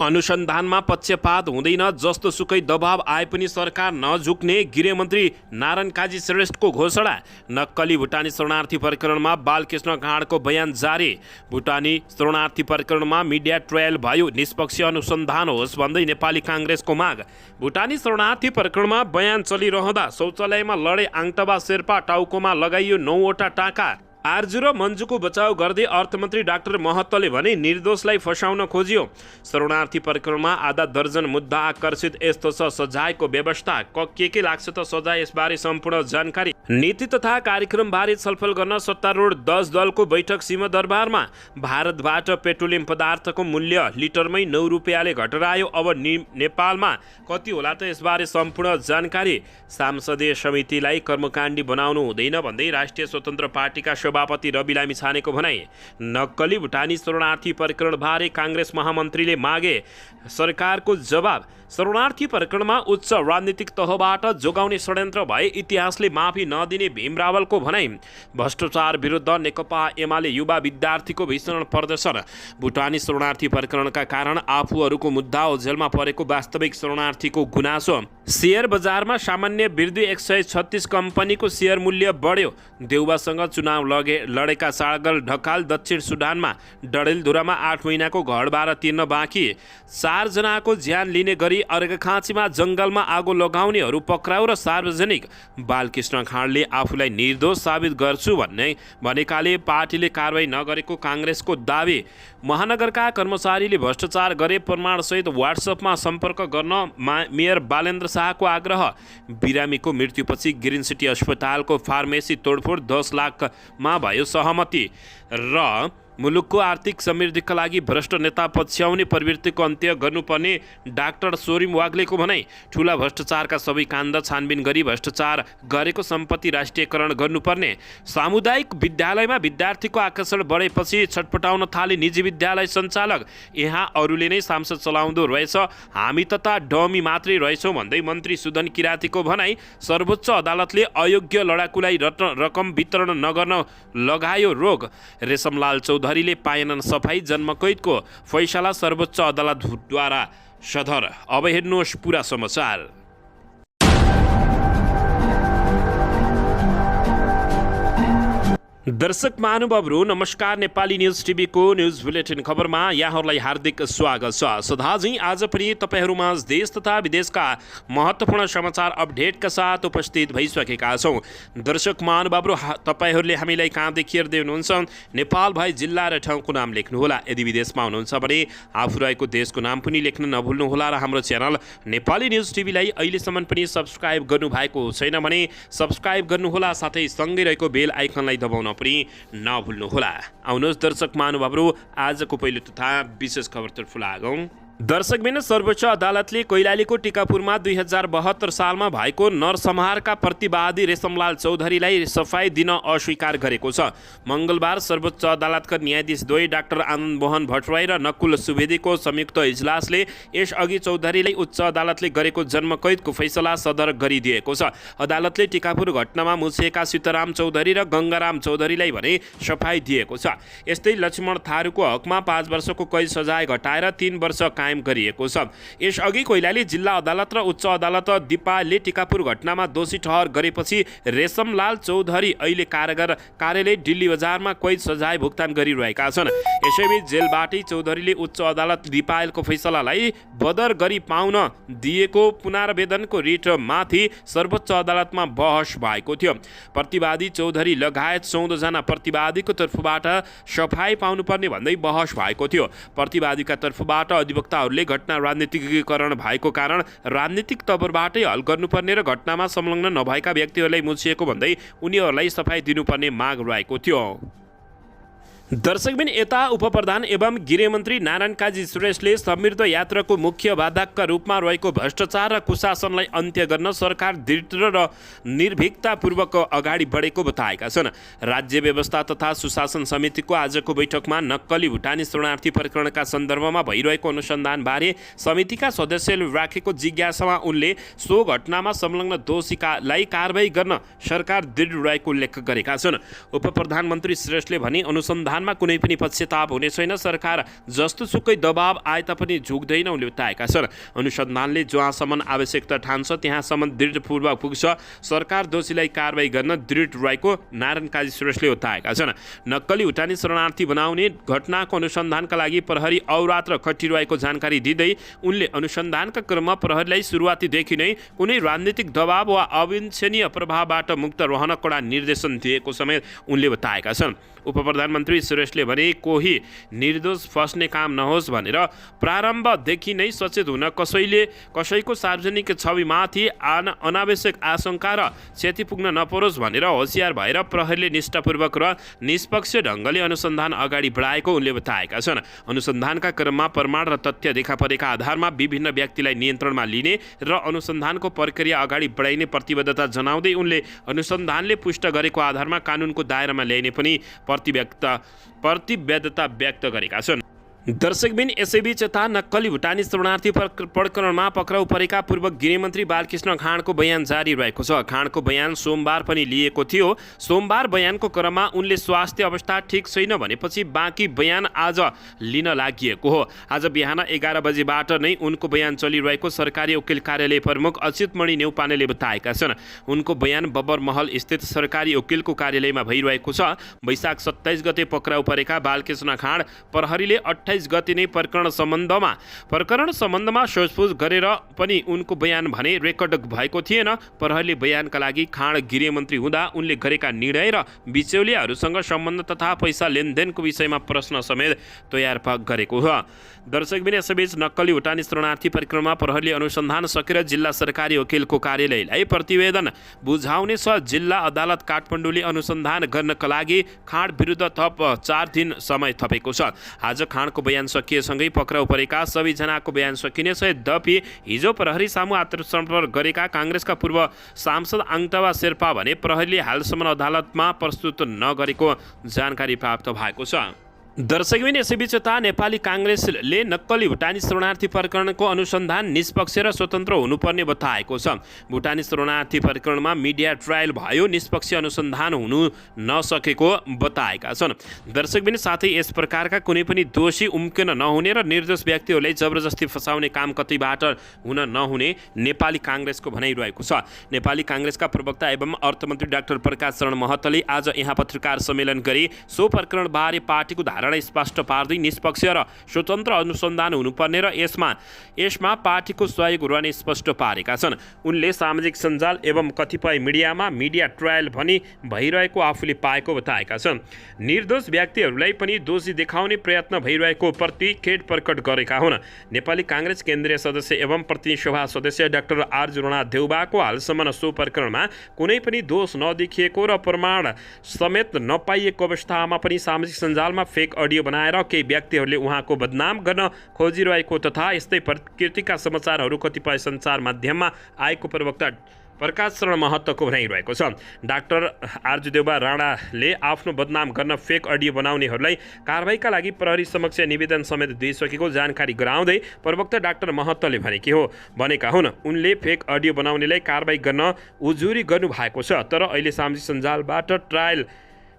अनुसन्धानमा पक्षपात हुँदैन, जस्तो सुकै दबाब आए पनि सरकार नझुक्ने गृहमन्त्री नारायण काजी श्रेष्ठको घोषणा। नक्कली भुटानी शरणार्थी प्रकरणमा बालकृष्ण खाँडको बयान जारी। भुटानी शरणार्थी प्रकरणमा मिडिया ट्रायल भयो, निष्पक्ष अनुसन्धान होस् भन्दै नेपाली काङ्ग्रेसको माग। भुटानी शरणार्थी प्रकरणमा बयान चलिरहँदा शौचालयमा लडे आङटबा शेर्पा, टाउकोमा लगाइयो 9वटा टाका। आर्जु र मन्जुको बचाउ गर्दै अर्थमन्त्री डाक्टर महतले भने निर्दोषलाई फसाउन खोजियो। शरणार्थी प्रकरणमा आधा दर्जन मुद्दा आकर्षित, यस्तो छ सजायको व्यवस्था। के लाग्छ त सजाय, यसबारे सम्पूर्ण जानकारी। नीति तथा कार्यक्रमबारे छलफल गर्न सत्तारूढ 10 दलको बैठक सिंहदरबारमा। भारतबाट पेट्रोलियम पदार्थको मूल्य लिटरमै 9 रुपियाँले घटेर आयो। अब नेपालमा कति होला त, यसबारे सम्पूर्ण जानकारी। सांसदीय समितिलाई कर्मकाण्डी बनाउनु हुँदैन भन्दै राष्ट्रिय स्वतन्त्र पार्टीका सभापति रवि लामिछानेको भनाई। नक्कली भुटानी शरणार्थी प्रकरणबारे काङ्ग्रेस महामन्त्रीले मागे सरकारको जवाब। शरणार्थी प्रकरणमा उच्च राजनीतिक तहबाट जोगाउने षड्यन्त्र भए इतिहासले माफी नदिने भीम रावलको भनाई। भ्रष्टाचार विरुद्ध नेकपा एमाले युवा विद्यार्थीको भीषण प्रदर्शन। भुटानी शरणार्थी प्रकरणका कारण आफूहरूको मुद्दा हो जेलमा परेको वास्तविक शरणार्थीको गुनासो। शेयर बजारमा सामान्य वृद्धि, 136 कम्पनीको शेयर मूल्य बढ्यो। देउबासँग चुनाव लडेका सागर ढकाल दक्षिण सुडानमा डडेलधुरामा 8 महिनाको घर भाडा तिर्न बाँकी। 4 जनाको ज्यान लिने गरी अर्घाखाँचीमा जङ्गलमा आगो लगाउनेहरू पक्राउ र सार्वजनिक। बालकृष्ण खाँडले आफूलाई निर्दोष साबित गर्छु भनेकाले पार्टीले कारवाही नगरेको काङ्ग्रेसको दावी। महानगरका कर्मचारीले भ्रष्टाचार गरे प्रमाणसहित वाट्सएपमा सम्पर्क गर्न मेयर बालेन्द्र शाहको आग्रह। बिरामीको मृत्युपछि ग्रिन सिटी अस्पतालको फार्मेसी तोडफोड, 10 लाखमा भयो सहमति। र मुलुकको आर्थिक समृद्धिका लागि भ्रष्ट नेता पछ्याउने प्रवृत्तिको अन्त्य गर्नुपर्ने डाक्टर सोरिम वाग्लेको भनाई। ठुला भ्रष्टाचारका सबै काण्ड छानबिन गरी भ्रष्टाचार गरेको सम्पत्ति राष्ट्रियकरण गर्नुपर्ने। सामुदायिक विद्यालयमा विद्यार्थीको आकर्षण बढेपछि छटपटाउन थाले निजी विद्यालय सञ्चालक। यहाँ अरूले नै सांसद चलाउँदो रहेछ, हामी तथा डमी मात्रै रहेछौँ भन्दै मन्त्री सुदन किरातीको भनाई। सर्वोच्च अदालतले अयोग्य लडाकुलाई रकम वितरण नगर्न लगायो रोक। रेशमलाल चौधरीले पाएनन् सफाई, जन्मकैदको फैसला सर्वोच्च अदालतद्वारा सधर। अब हेर्नुहोस् पुरा समाचार। दर्शक महानुभावहरू नमस्कार, नेपाली न्युज टिभीको न्युज बुलेटिन खबरमा यहाँहरूलाई हार्दिक स्वागत छ। सदाझै आज पनि तपाईँहरूमा देश तथा विदेशका महत्त्वपूर्ण समाचार अपडेटका साथ उपस्थित भइसकेका छौँ। दर्शक महानुभावहरू, तपाईँहरूले हामीलाई कहाँदेखि हेर्दै हुनुहुन्छ नेपाल भए जिल्ला र ठाउँको नाम लेख्नुहोला। यदि विदेशमा हुनुहुन्छ भने आफू रहेको देशको नाम पनि लेख्न नभुल्नुहोला। र हाम्रो च्यानल नेपाली न्युज टिभीलाई अहिलेसम्म पनि सब्सक्राइब गर्नुभएको छैन भने सब्सक्राइब गर्नुहोला, साथै सँगै रहेको बेल आइकनलाई दबाउन पनि नभुल्नुहोला। आउनुहोस् दर्शक महानुभावहरू, आजको पहिलो तथा विशेष खबरतर्फ लागौँ। दर्शकबिन, सर्वोच्च अदालतले कैलालीको टिकापुरमा 2072 सालमा भएको नरसंहारका प्रतिवादी रेशमलाल चौधरीलाई सफाई दिन अस्वीकार गरेको छ। मङ्गलबार सर्वोच्च अदालतका न्यायाधीश द्वय डाक्टर आनन्द मोहन भट्टराई र नकुल सुवेदीको संयुक्त इजलासले यसअघि चौधरीलाई उच्च अदालतले गरेको जन्मकैदको फैसला सदर गरिदिएको छ। अदालतले टिकापुर घटनामा मुछिएका सीताराम चौधरी र गङ्गाराम चौधरीलाई भने सफाई दिएको छ। यस्तै लक्ष्मण थारूको हकमा 5 वर्षको कैद सजाय घटाएर 3 वर्ष कायम गरिएको छ। यसअघि कैलाली जिल्ला अदालत र उच्च अदालत दिपाले टिकापुर घटनामा दोषी ठहर गरेपछि रेशमलाल चौधरी अहिले कार्यालय दिल्ली बजारमा कैद सजाय भुक्तान गरिरहेका छन्। यसैबीच जेलबाटै चौधरीले उच्च अदालत दिपालको फैसलालाई बदर गरी पाउन दिएको पुनरावेदनको रिटमाथि सर्वोच्च अदालतमा बहस भएको थियो। प्रतिवादी चौधरी लगायत 14 जना प्रतिवादीको तर्फबाट सफाई पाउनुपर्ने भन्दै बहस भएको थियो। प्रतिवादीका तर्फबाट अधिवक्ताहरूले घटना राजनीतिकीकरण भएको कारण राजनीतिक तवरबाटै हल गर्नुपर्ने र घटनामा संलग्न नभएका व्यक्तिहरूलाई मुछिएको भन्दै उनीहरूलाई सफाई दिनुपर्ने माग रहेको थियो। दर्शकबिन, यता उपप्रधान एवं गृहमन्त्री नारायण काजी श्रेष्ठले समृद्ध यात्राको मुख्य बाधकका रूपमा रहेको भ्रष्टाचार र कुशासनलाई अन्त्य गर्न सरकार दृढ र निर्भीकतापूर्वक अगाडि बढेको बताएका छन्। राज्य व्यवस्था तथा सुशासन समितिको आजको बैठकमा नक्कली भुटानी शरणार्थी प्रकरणका सन्दर्भमा भइरहेको अनुसन्धानबारे समितिका सदस्यले राखेको जिज्ञासामा उनले सो घटनामा संलग्न दोषीलाई कारवाही गर्न सरकार दृढ रहेको उल्लेख गरेका छन्। उपप्रधानमन्त्री श्रेष्ठले भने अनुसन्धान अनुसन्धानमा कुनै पनि पक्षताप हुने छैन, सरकार जस्तोसुकै दबाब आए तापनि झुक्दैन उनले बताएका छन्। अनुसन्धानले जहाँसम्म आवश्यकता ठान्छ त्यहाँसम्म दृढपूर्वक पुग्छ, सरकार दोषीलाई कारबाही गर्न दृढ रहेको नारायण काजी श्रेष्ठले बताएका छन्। नक्कली भुटानी शरणार्थी बनाउने घटनाको अनुसन्धानका लागि प्रहरी अहोरात्र खटिरहेको जानकारी दिँदै उनले अनुसन्धानका क्रममा प्रहरीलाई सुरुवातीदेखि नै कुनै राजनीतिक दबाव वा अवाञ्छनीय प्रभावबाट मुक्त रहन कडा निर्देशन दिएको समेत उनले बताएका छन्। उपप्रधानमन्त्री श्रेष्ठले भने कोही निर्दोष फस्ने काम नहोस् भनेर प्रारम्भदेखि नै सचेत हुन कसैको सार्वजनिक छविमाथि अनावश्यक आशंका र क्षति पुग्न नपरोस् भनेर होसियार भएर प्रहरीले निष्ठापूर्वक र निष्पक्ष ढङ्गले अनुसन्धान अगाडि बढाएको उनले बताएका छन्। अनुसन्धानका क्रममा प्रमाण र तथ्य देखा परेका आधारमा विभिन्न व्यक्तिलाई नियन्त्रणमा लिने र अनुसन्धानको प्रक्रिया अगाडि बढाइने प्रतिबद्धता जनाउँदै उनले अनुसन्धानले पुष्ट गरेको आधारमा कानुनको दायरामा ल्याइने पनि प्रतिबद्धता व्यक्त गरेका छन्। दर्शकबिन यसैबीच यता नक्कली भुटानी शरणार्थी प्रकरणमा पक्राउ परेका पूर्व गृहमन्त्री बालकृष्ण खाँडको बयान जारी रहेको छ। खाँडको बयान सोमबार पनि लिएको थियो। सोमबार बयानको क्रममा उनले स्वास्थ्य अवस्था ठिक छैन भनेपछि बाँकी बयान आज लिन लागिएको हो। आज बिहान 11 बजेबाट नै उनको बयान चलिरहेको सरकारी वकिल कार्यालय प्रमुख अच्युतमणि नेउपानेले बताएका छन्। उनको बयान बब्बर महल स्थित सरकारी वकिलको कार्यालयमा भइरहेको छ। वैशाख 27 गते पक्राउ परेका बालकृष्ण खाँड प्रहरीले 28 गते नै प्रकरण सम्बन्धमा सोधपुछ गरेर पनि उनको बयान भने रेकर्ड भएको थिएन। प्रहरीले बयानका लागि खाँड गृहमन्त्री हुँदा उनले गरेका निर्णय र बिचौलियाहरूसँग सम्बन्ध तथा पैसा लेनदेनको विषयमा प्रश्न समेत तयार गरेको हो। दर्शकबिन यसैबीच नक्कली भुटानी शरणार्थी प्रकरणमा प्रहरीले अनुसन्धान सकेर जिल्ला सरकारी वकिलको कार्यालयलाई प्रतिवेदन बुझाउने छ। जिल्ला अदालत काठमाडौँले अनुसन्धान गर्नका लागि खाँड विरुद्ध थप 4 दिन समय थपेको छ। आज खाँडको बयान सकिएसँगै पक्राउ परेका सबैजनाको बयान सकिनेछ। यद्यपि हिजो प्रहरी सामु आत्मसमर्पण गरेका काङ्ग्रेसका पूर्व सांसद आङटावा शेर्पा भने प्रहरीले हालसम्म अदालतमा प्रस्तुत नगरेको जानकारी प्राप्त भएको छ। दर्शकबिन यसैबीच यता नेपाली काङ्ग्रेसले नक्कली भुटानी शरणार्थी प्रकरणको अनुसन्धान निष्पक्ष र स्वतन्त्र हुनुपर्ने बताएको छ। भुटानी शरणार्थी प्रकरणमा मिडिया ट्रायल भयो, निष्पक्ष अनुसन्धान हुनु नसकेको बताएका छन्। दर्शकबिन साथै यस प्रकारका कुनै पनि दोषी उम्किन नहुने र निर्दोष व्यक्तिहरूलाई जबरजस्ती फसाउने काम कतैबाट हुन नहुने नेपाली काङ्ग्रेसको भनाइरहेको छ। नेपाली काङ्ग्रेसका प्रवक्ता एवं अर्थमन्त्री डाक्टर प्रकाश शरण महतले आज यहाँ पत्रकार सम्मेलन गरी सो प्रकरणबारे पार्टीको धारणा स्पष्ट पार्दै निष्पक्ष र स्वतन्त्र अनुसन्धान हुनुपर्ने र यसमा पार्टीको सहयोग रहने स्पष्ट पारेका छन्। उनले सामाजिक सञ्जाल एवं कतिपय मिडियामा मिडिया ट्रायल भनी भइरहेको आफूले पाएको बताएका छन्। निर्दोष व्यक्तिहरूलाई पनि दोषी देखाउने प्रयत्न भइरहेको प्रति खेद प्रकट गरेका हुन्। नेपाली काङ्ग्रेस केन्द्रीय सदस्य एवं प्रतिनिधि सभा सदस्य डाक्टर आरजु राणा देउबाको हालसम्म सो प्रकरणमा कुनै पनि दोष नदेखिएको र प्रमाण समेत नपाइएको अवस्थामा पनि सामाजिक सञ्जालमा फेक अडियो बनाएर केही व्यक्तिहरूले उहाँको बदनाम गर्न खोजिरहेको तथा यस्तै प्रकृतिका समाचारहरू कतिपय सञ्चार माध्यममा आएको प्रवक्ता प्रकाश शरण महतको भनाइरहेको छ। डाक्टर आरजु देउबा राणाले आफ्नो बदनाम गर्न फेक अडियो बनाउनेहरूलाई कारबाहीका लागि प्रहरी समक्ष निवेदन समेत दिइसकेको जानकारी गराउँदै प्रवक्ता डाक्टर महतले भनेका हुन्। उनले फेक अडियो बनाउनेलाई कारबाही गर्न उजुरी गर्नुभएको छ, तर अहिले सामाजिक सञ्जालबाट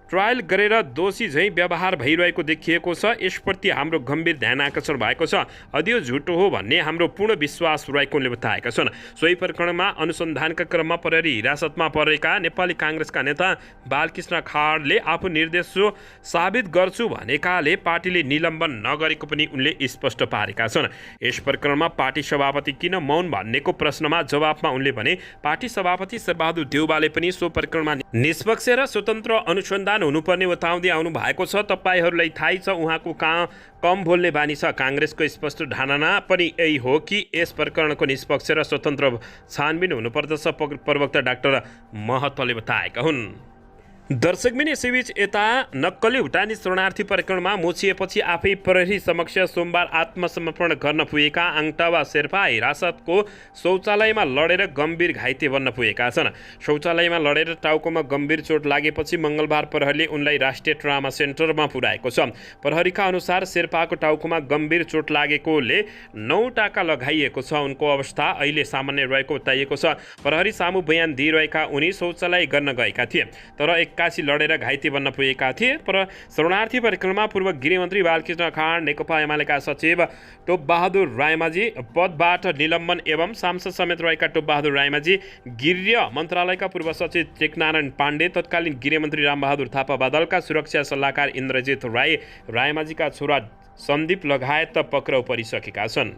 ट्रायल गरेर दोषी झैँ व्यवहार भइरहेको देखिएको छ। यसप्रति हाम्रो गम्भीर ध्यान आकर्षण भएको छ। अडियो झुटो हो भन्ने हाम्रो पूर्ण विश्वास रहेको उनले बताएका छन्। सोही प्रकरणमा अनुसन्धानका क्रममा प्रहरी हिरासतमा परेका नेपाली काङ्ग्रेसका नेता बालकृष्ण खाँडले आफू निर्दोष साबित गर्छु भनेकाले पार्टीले निलम्बन नगरेको पनि उनले स्पष्ट पारेका छन्। यस प्रकरणमा पार्टी सभापति किन मौन भन्नेको प्रश्नमा जवाफमा उनले भने पार्टी सभापति शेरबहादुर देउबाले पनि सो प्रकरणमा निष्पक्ष र स्वतन्त्र अनुसन्धान हुनुपर्ने बताउँदै आउनु भएको छ। तपाईहरूलाई थाहै छ उहाँको कम बोल्ने बानी छ। काङ्ग्रेसको स्पष्ट धारणा पनि यही हो कि यस प्रकरणको निष्पक्ष र स्वतन्त्र छानबिन हुनुपर्दछ, प्रवक्ता डाक्टर महतले बताएका हुन्। दर्शकबिन यसैबीच यता नक्कली भुटानी शरणार्थी प्रकरणमा मोचिएपछि आफै प्रहरी समक्ष सोमबार आत्मसमर्पण गर्न पुगेका आङटावा शेर्पा हिरासतको शौचालयमा लडेर गम्भीर घाइते बन्न पुगेका छन्। शौचालयमा लडेर टाउकोमा गम्भीर चोट लागेपछि मङ्गलबार प्रहरीले उनलाई राष्ट्रिय ट्रामा सेन्टरमा पुर्याएको छ। प्रहरीका अनुसार शेर्पाको टाउकोमा गम्भीर चोट लागेकोले 9 टाका लगाइएको छ। उनको अवस्था अहिले सामान्य रहेको बताइएको छ। प्रहरी सामु बयान दिइरहेका उनी शौचालय गर्न गएका थिए, तर एक्कासी लडेर घाइते बन्न पुगेका थिए। तर शरणार्थी प्रकरणमा पूर्व गृहमन्त्री बालकृष्ण खाँड, नेकपा एमालेका सचिव टोपबहादुर रायमाझी पदबाट निलम्बन एवं सांसद समेत रहेका टोपबहादुर रायमाझी, गृह मन्त्रालयका पूर्व सचिव टेकनारायण पाण्डे, तत्कालीन गृहमन्त्री रामबहादुर थापा बादलका सुरक्षा सल्लाहकार इन्द्रजित राय, रायमाझीका छोरा सन्दीप लगायत पक्राउ परिसकेका छन्।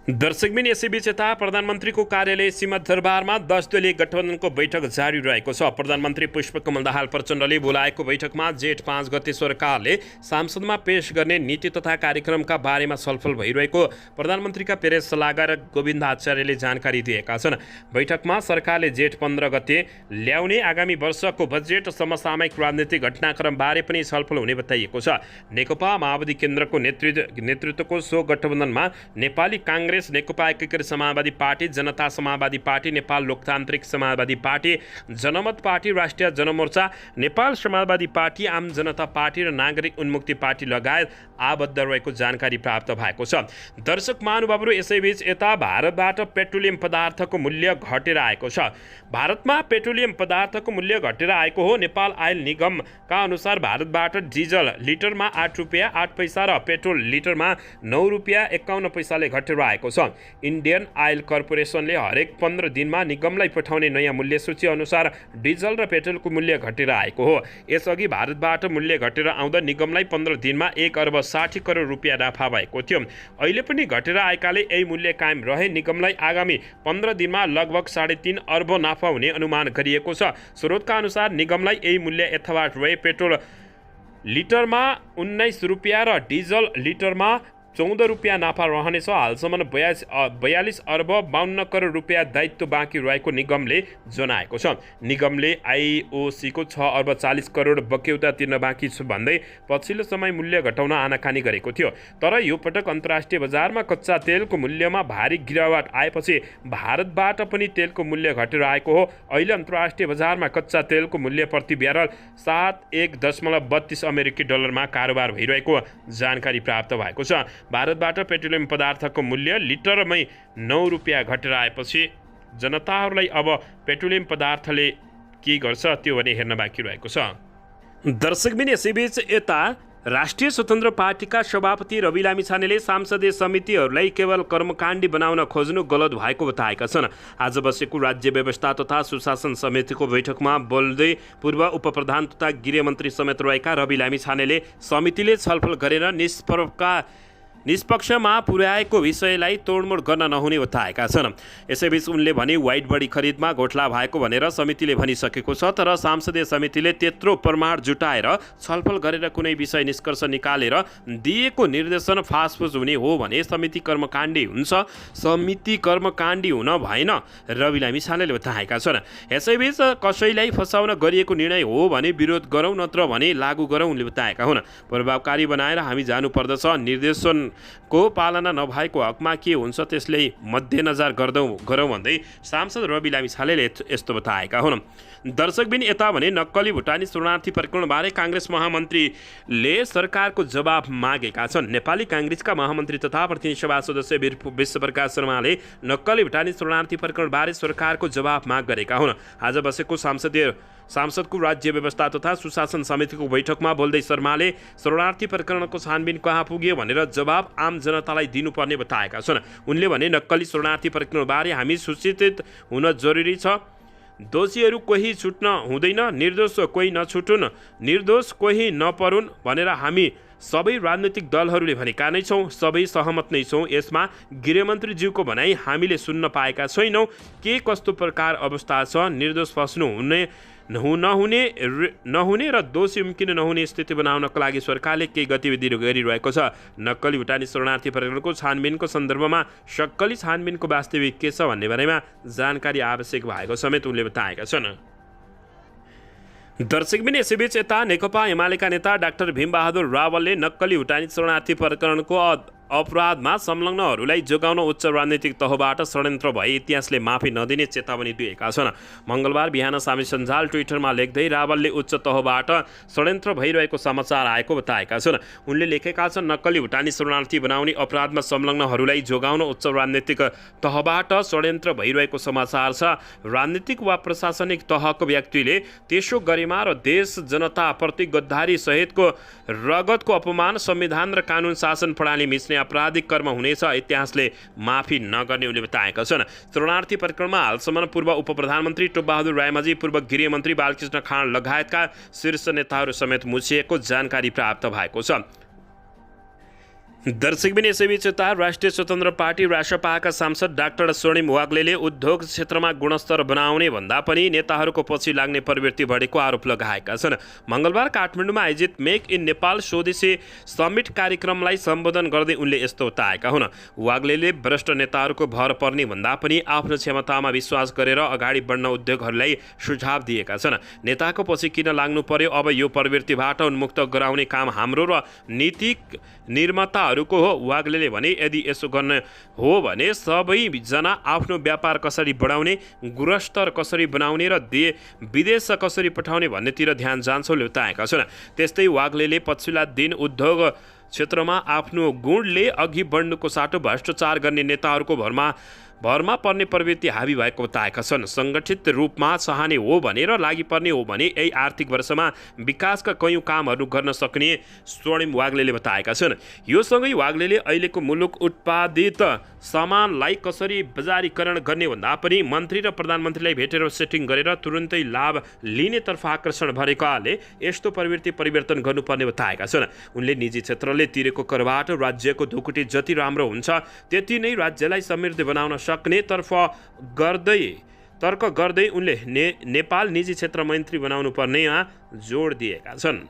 दर्शकबिन यसैबीच यता प्रधानमन्त्रीको कार्यालय सिंहदरबारमा 10 दलीय गठबन्धनको बैठक जारी रहेको छ। प्रधानमन्त्री पुष्पकमल दाहाल प्रचण्डले बोलाएको बैठकमा जेठ 5 गते सरकारले सांसदमा पेश गर्ने नीति तथा कार्यक्रमका बारेमा छलफल भइरहेको प्रधानमन्त्रीका प्रेस सल्लाहकार गोविन्द आचार्यले जानकारी दिएका छन्। बैठकमा सरकारले जेठ 15 गते ल्याउने आगामी वर्षको बजेट समसामयिक राजनीतिक घटनाक्रमबारे पनि छलफल हुने बताइएको छ। नेकपा माओवादी केन्द्रको नेतृत्वको सो गठबन्धनमा नेपाली काङ्ग्रेस, नेकपा एकीकृत समाजवादी पार्टी, जनता समाजवादी पार्टी, नेपाल लोकतान्त्रिक समाजवादी पार्टी, जनमत पार्टी, राष्ट्रिय जनमोर्चा, नेपाल समाजवादी पार्टी, आम जनता पार्टी र नागरिक उन्मुक्ति पार्टी लगायत आबद्ध रहेको जानकारी प्राप्त भएको छ। दर्शक महानुभावहरू, यसैबीच यता भारतबाट पेट्रोलियम पदार्थको मूल्य घटेर आएको छ। भारतमा पेट्रोलियम पदार्थको मूल्य घटेर आएको हो। नेपाल आयल निगमका अनुसार भारतबाट डिजल लिटरमा 8 रुपियाँ 8 पैसा र पेट्रोल लिटरमा 9 रुपियाँ 51 पैसाले घटेर आएको छ। इन्डियन आयल कर्पोरेसनले हरेक 15 दिनमा निगमलाई पठाउने नयाँ मूल्य सूची अनुसार डिजल र पेट्रोलको मूल्य घटेर आएको हो। यसअघि भारतबाट मूल्य घटेर आउँदा निगमलाई 15 दिनमा 1 अर्ब 60 करोड रुपियाँ नाफा भएको थियो। अहिले पनि घटेर आएकाले यही मूल्य कायम रहे निगमलाई आगामी 15 दिनमा लगभग 3.5 अर्ब नाफा हुने अनुमान गरिएको छ। स्रोतका अनुसार निगमलाई यही मूल्य यथावत रहे पेट्रोल लिटरमा 19 रुपियाँ र डिजल लिटरमा 14 रुपियाँ नाफा रहनेछ। हालसम्म 42 अर्ब 52 करोड रुपियाँ दायित्व बाँकी रहेको निगमले जनाएको छ। निगमले आइओसीको 6 अर्ब 40 करोड बक्यौता तिर्न बाँकी छ भन्दै पछिल्लो समय मूल्य घटाउन आनाकानी गरेको थियो। तर यो पटक अन्तर्राष्ट्रिय बजारमा कच्चा तेलको मूल्यमा भारी गिरावट आएपछि भारतबाट पनि तेलको मूल्य घटेर आएको हो। अहिले अन्तर्राष्ट्रिय बजारमा कच्चा तेलको मूल्य प्रति ब्यारल 71.32 अमेरिकी डलरमा कारोबार भइरहेको जानकारी प्राप्त भएको छ। भारतबाट पेट्रोलियम पदार्थको मूल्य लिटरमै 9 रुपियाँ घटेर आएपछि जनताहरूलाई अब पेट्रोलियम पदार्थले के गर्छ त्यो भने हेर्न बाँकी रहेको छ। दर्शकबिन यसैबीच यता राष्ट्रिय स्वतन्त्र पार्टीका सभापति रवि लामिछानेले संसदीय समितिहरूलाई केवल कर्मकाण्डी बनाउन खोज्नु गलत भएको बताएका छन्। आज बसेको राज्य व्यवस्था तथा सुशासन समितिको बैठकमा बोल्दै पूर्व उपप्रधान तथा गृहमन्त्री समेत रहेका रवि लामिछानेले समितिले छलफल गरेर निष्पक्षमा पुर्याएको विषयलाई तोडमोड गर्न नहुने बताएका छन्। यसैबीच उनले भने वाइट बडी खरिदमा घोटाला भएको भनेर समितिले भनिसकेको छ। तर संसदीय समितिले त्यत्रो प्रमाण जुटाएर छलफल गरेर कुनै विषय निष्कर्ष निकालेर दिएको निर्देशन फासफुस हुने हो भने समिति कर्मकाण्डी हुन्छ। समिति कर्मकाण्डी हुन भएन रवि लामिछानेले बताएका छन्। यसैबीच कसैलाई फसाउन गरिएको निर्णय हो भने विरोध गरौँ, नत्र भने लागू गरौँ उनले बताएका हुन्। प्रभावकारी बनाएर हामी जानुपर्दछ। निर्देशन को पालना नभएको हकमा के हुन्छ त्यसले मध्यनजर गरौँ भन्दै सांसद रवि लामिछानेले यस्तो बताएका हुन्। दर्शकबिन यता भने नक्कली भुटानी शरणार्थी प्रकरणबारे काङ्ग्रेस महामन्त्रीले सरकारको जवाब मागेका छन्। नेपाली काङ्ग्रेसका महामन्त्री तथा प्रतिनिधि सभा सदस्य विश्वप्रकाश शर्माले नक्कली भुटानी शरणार्थी प्रकरणबारे सरकारको जवाब माग गरेका हुन्। आज बसेको सांसदको राज्य व्यवस्था तथा सुशासन समितिको बैठकमा बोल्दै शर्माले शरणार्थी प्रकरणको छानबिन कहाँ पुग्यो भनेर जवाब आम जनतालाई दिनुपर्ने बताएका छन्। उनले भने नक्कली शरणार्थी प्रकरणबारे हामी सूचित हुन जरुरी छ। दोषीहरू कोही छुट्न हुँदैन, निर्दोष कोही नछुटुन्, निर्दोष कोही नपरुन् भनेर हामी सबै राजनीतिक दलहरूले भनेका नै छौँ। सबै सहमत नै छौँ। यसमा गृहमन्त्रीज्यूको भनाइ हामीले सुन्न पाएका छैनौँ। के कस्तो प्रकार अवस्था छ, निर्दोष फस्नु नहुने र दोषी उम्किन नहुने स्थिति बनाउनको लागि सरकारले केही गतिविधि गरिरहेको छ। नक्कली भुटानी शरणार्थी प्रकरणको छानबिनको सन्दर्भमा सक्कली छानबिनको वास्तविक के छ भन्ने बारेमा जानकारी आवश्यक भएको समेत उनले बताएका छन्। दर्शकबिन यसैबीच यता नेकपा एमालेका नेता डाक्टर भीमबहादुर रावलले नक्कली भुटानी शरणार्थी प्रकरणको अपराधमा संलग्नहरूलाई जोगाउन उच्च राजनीतिक तहबाट षड्यन्त्र भए इतिहासले माफी नदिने चेतावनी दिएका छन्। मङ्गलबार बिहान सामी सञ्जाल ट्विटरमा लेख्दै रावलले उच्च तहबाट षड्यन्त्र भइरहेको समाचार आएको बताएका छन्। उनले लेखेका छन्, नक्कली भुटानी शरणार्थी बनाउने अपराधमा संलग्नहरूलाई जोगाउन उच्च राजनीतिक तहबाट षड्यन्त्र भइरहेको समाचार छ। राजनीतिक वा प्रशासनिक तहको व्यक्तिले त्यसो गरेमा र देश जनताप्रति गद्दारी सहितको रगतको अपमान, संविधान र कानुन शासन प्रणाली मिच्ने आपराधिक कर्म हुनेछ, इतिहासले माफी नगर्ने उनले बताएका छन्। शरणार्थी प्रकरणमा हालसम्म पूर्व उप प्रधानमन्त्री टोपबहादुर रायमाझी, पूर्व गृहमन्त्री बालकृष्ण खाँड लगायतका शीर्ष नेताहरू समेत मुछिएको जानकारी प्राप्त भएको छ। दर्शकबिन यसैबीच यता राष्ट्रिय स्वतन्त्र पार्टी रासपाका सांसद डाक्टर स्वर्णिम वाग्लेले उद्योग क्षेत्रमा गुणस्तर बनाउने भन्दा पनि नेताहरूको पछि लाग्ने प्रवृत्ति बढेको आरोप लगाएका छन्। मङ्गलबार काठमाडौँमा आयोजित मेक इन नेपाल स्वदेशी समिट कार्यक्रमलाई सम्बोधन गर्दै उनले यस्तो बताएका हुन्। वाग्लेले भ्रष्ट नेताहरूको भर पर्ने भन्दा पनि आफ्नो क्षमतामा विश्वास गरेर अगाडि बढ्न उद्योगहरूलाई सुझाव दिएका छन्। नेताको पछि किन लाग्नु पर्यो? अब यो प्रवृत्तिबाट उन्मुक्त गराउने काम हाम्रो र नीतिक निर्माताहरूको हो, वाग्लेले भने। यदि यसो गर्न हो भने सबैजना आफ्नो व्यापार कसरी बढाउने, गुणस्तर कसरी बनाउने र विदेश कसरी पठाउने भन्नेतिर ध्यान जान्छ बताएका छन्। त्यस्तै वाग्लेले पछिल्ला दिन उद्योग क्षेत्रमा आफ्नो गुणले अघि बढ्नुको साटो भ्रष्टाचार गर्ने नेताहरूको भरमा पर्ने प्रवृत्ति हावी भएको बताएका छन्। सङ्गठित रूपमा चाहने हो भने र लागि पर्ने हो भने यही आर्थिक वर्षमा विकासका कयौँ कामहरू गर्न सक्ने स्वर्णिम वाग्लेले बताएका छन्। यो सँगै वाग्लेले अहिलेको मुलुक उत्पादित सामानलाई कसरी बजारीकरण गर्ने भन्दा पनि मन्त्री र प्रधानमन्त्रीलाई भेटेर सेटिङ गरेर तुरुन्तै लाभ लिनेतर्फ आकर्षण भरेकाले यस्तो प्रवृत्ति परिवर्तन गर्नुपर्ने बताएका छन्। उनले निजी क्षेत्रले तिरेको करबाट राज्यको ढुकुटी जति राम्रो हुन्छ त्यति नै राज्यलाई समृद्ध बनाउन सक्ने तर्क गर्दै उनले नेपाल निजी क्षेत्र मन्त्री बनाउनु पर्नेमा जोड दिएका छन्।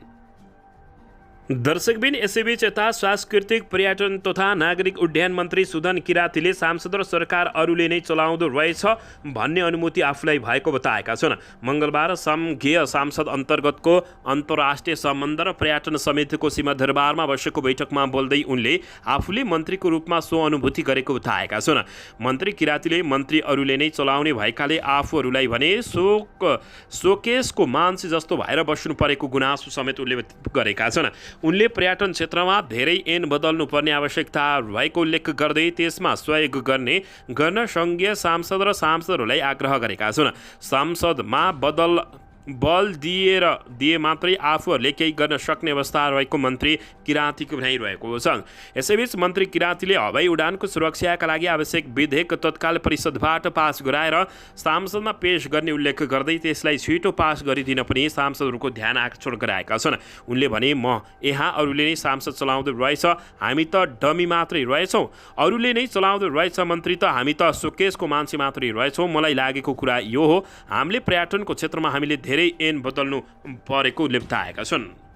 दर्शकबिन यसैबीच यता सांस्कृतिक पर्यटन तथा नागरिक उड्डयन मन्त्री सुदन किरातीले सांसद र सरकार अरूले नै चलाउँदो रहेछ भन्ने अनुभूति आफूलाई भएको बताएका छन्। मङ्गलबार संघीय सांसद अन्तर्गतको अन्तर्राष्ट्रिय सम्बन्ध र पर्यटन समितिको सिंहदरबारमा बसेको बैठकमा बोल्दै उनले आफूले मन्त्रीको रूपमा सो अनुभूति गरेको बताएका छन्। मन्त्री किरातीले मन्त्री अरूले नै चलाउने भएकाले आफूहरूलाई भने सोकेसको मान्छे जस्तो भएर बस्नु परेको गुनासो समेत उनले गरेका छन्। उनले पर्यटन क्षेत्रमा धेरै ऐन बदल्नुपर्ने आवश्यकता भएको उल्लेख गर्दै त्यसमा सहयोग गर्न सङ्घीय सांसद र सांसदहरूलाई आग्रह गरेका छन्। संसदमा बल दिए मात्रै आफूहरूले केही गर्न सक्ने अवस्था रहेको मन्त्री किरातीको भनाइरहेको छ। यसैबीच मन्त्री किरातीले हवाई उडानको सुरक्षाका लागि आवश्यक विधेयक तत्काल परिषदबाट पास गराएर सांसदमा पेश गर्ने उल्लेख गर्दै त्यसलाई छिटो पास गरिदिन पनि सांसदहरूको ध्यान आकर्षण गराएका छन्। उनले भने, म यहाँ अरूले नै सांसद चलाउँदो रहेछ, हामी त डमी मात्रै रहेछौँ, अरूले नै चलाउँदो रहेछ मन्त्री त हामी त सोकेसको मान्छे मात्रै रहेछौँ। मलाई लागेको कुरा यो हो, हामीले पर्यटनको क्षेत्रमा हामीले धेरै ऐन बदल्नु परेको बताएका छन्।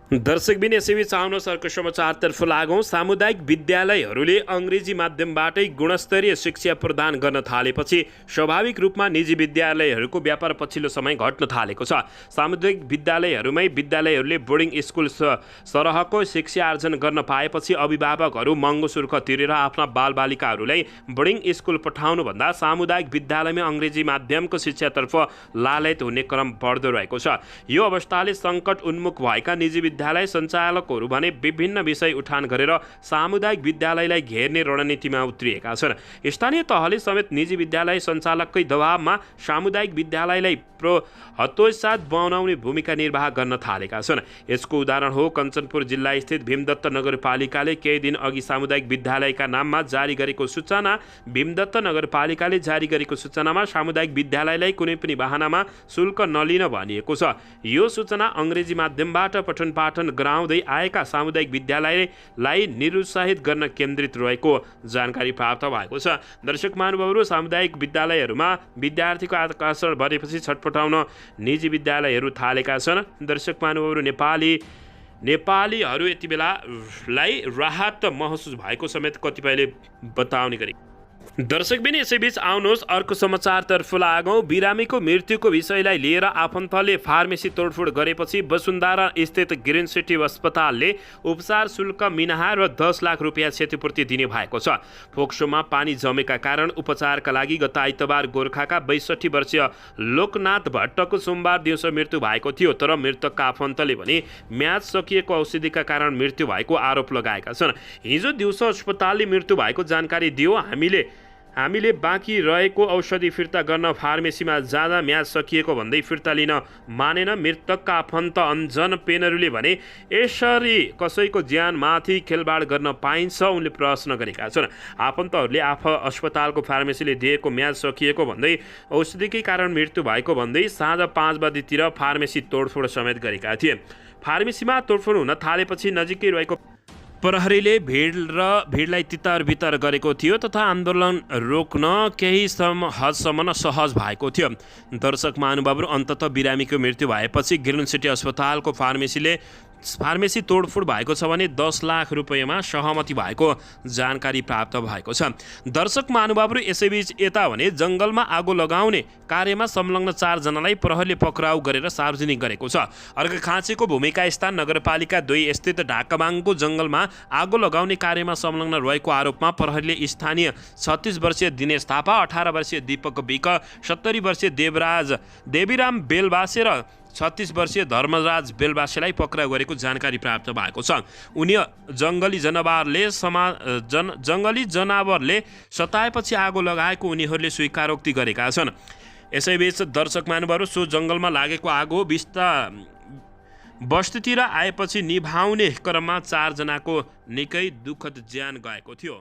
दर्शकबिन यसैबीच आउनुहोस् अर्को समाचारतर्फ लागौँ। सामुदायिक विद्यालयहरूले अङ्ग्रेजी माध्यमबाटै गुणस्तरीय शिक्षा प्रदान गर्न थालेपछि स्वाभाविक रूपमा निजी विद्यालयहरूको व्यापार पछिल्लो समय घट्न थालेको छ। सामुदायिक विद्यालयहरूमै विद्यालयहरूले बोर्डिङ स्कुल सरहको शिक्षा आर्जन गर्न पाएपछि अभिभावकहरू महँगो शुल्क तिरेर आफ्ना बालबालिकाहरूलाई बोर्डिङ स्कुल पठाउनुभन्दा सामुदायिक विद्यालयमै अङ्ग्रेजी माध्यमको शिक्षातर्फ लालयत हुने क्रम बढ्दो रहेको छ। यो अवस्थाले सङ्कट उन्मुख भएका निजी विद्यालय सञ्चालकहरू भने विभिन्न विषय उठान गरेर सामुदायिक विद्यालयलाई घेर्ने रणनीतिमा उत्रिएका छन्। स्थानीय तहले समेत निजी विद्यालय सञ्चालककै दबावमा सामुदायिक विद्यालयलाई हतोत्साहित बनाउने भूमिका निर्वाह गर्न थालेका छन्। यसको उदाहरण हो कञ्चनपुर जिल्ला स्थित भीमदत्त नगरपालिकाले केही दिन अघि सामुदायिक विद्यालयका नाममा जारी गरेको सूचना। भीमदत्त नगरपालिकाले जारी गरेको सूचनामा सामुदायिक विद्यालयलाई कुनै पनि बहानामा शुल्क नलिन भनिएको छ। यो सूचना अङ्ग्रेजी माध्यमबाट पठन पाठन गराउँदै आएका सामुदायिक विद्यालयलाई निरुत्साहित गर्न केन्द्रित रहेको जानकारी प्राप्त भएको छ। दर्शक महानुभावहरू, सामुदायिक विद्यालयहरूमा विद्यार्थीको आकर्षण बढेपछि छटपटाउन निजी विद्यालयहरू थालेका छन्। दर्शक महानुभावहरू, नेपालीहरू यति बेलालाई राहत महसुस भएको समेत कतिपयले बताउने गरे। दर्शकबिन यसैबीच आउनुहोस् अर्को समाचारतर्फ लागौँ। बिरामीको मृत्युको विषयलाई लिएर आफन्तले फार्मेसी तोडफोड गरेपछि वसुन्धरा स्थित ग्रिन सिटी अस्पतालले उपचार शुल्क मिनाहा र 10 लाख रुपियाँ क्षतिपूर्ति दिने भएको छ। फोक्सोमा पानी जमेका कारण उपचारका लागि गत आइतबार गोर्खाका 62 वर्षीय लोकनाथ भट्टको सोमबार दिउँसो मृत्यु भएको थियो। तर मृतकका आफन्तले भने म्याद सकिएको औषधिका कारण मृत्यु भएको आरोप लगाएका छन्। हिजो दिउँसो अस्पतालले मृत्यु भएको जानकारी दियो। हामीले बाँकी रहेको औषधि फिर्ता गर्न फार्मेसीमा जाँदा म्याद सकिएको भन्दै फिर्ता लिन मानेन। मृतकका आफन्त अन्जन पेनरुले भने यसरी कसैको ज्यानमाथि खेलबाड गर्न पाइन्छ, उनले प्रश्न गरेका छन्। आफन्तहरूले अस्पतालको फार्मेसीले दिएको म्याद सकिएको भन्दै औषधिकै कारण मृत्यु भएको भन्दै साँझ 5 बजेतिर फार्मेसी तोडफोड समेत गरेका थिए। फार्मेसीमा तोडफोड हुन थालेपछि नजिकै रहेको प्रहरीले भिडलाई तितर बितर गरेको थियो तथा आन्दोलन रोक्न केही हदसम्म सहज भएको थियो। दर्शक महानुभावहरू, अन्ततः बिरामीको मृत्यु भएपछि ग्रिन सिटी अस्पतालको फार्मेसी तोडफोड भएको छ भने 10 लाख रुपियाँमा सहमति भएको जानकारी प्राप्त भएको छ। दर्शक महानुभावहरू, यसैबीच यता भने जङ्गलमा आगो लगाउने कार्यमा संलग्न 4 जनालाई प्रहरीले पक्राउ गरेर सार्वजनिक गरेको छ। अर्घाखाँचीको भूमिका स्थान नगरपालिका 2 स्थित ढाकाबाङको जङ्गलमा आगो लगाउने कार्यमा संलग्न रहेको आरोपमा प्रहरीले स्थानीय 36 वर्षीय दिनेश थापा, 18 वर्षीय दीपक विक, 70 वर्षीय देवीराम बेलबासे र 36 वर्षीय धर्मराज बेलबासेलाई पक्राउ गरेको जानकारी प्राप्त भएको छ। उनी जङ्गली जनावरले सताएपछि आगो लगाएको उनीहरूले स्वीकारोक्ति गरेका छन्। यसैबीच दर्शक महानुभावहरू, सो जङ्गलमा लागेको आगो बस्तीतिर आएपछि निभाउने क्रममा 4 जनाको निकै दुःखद ज्यान गएको थियो।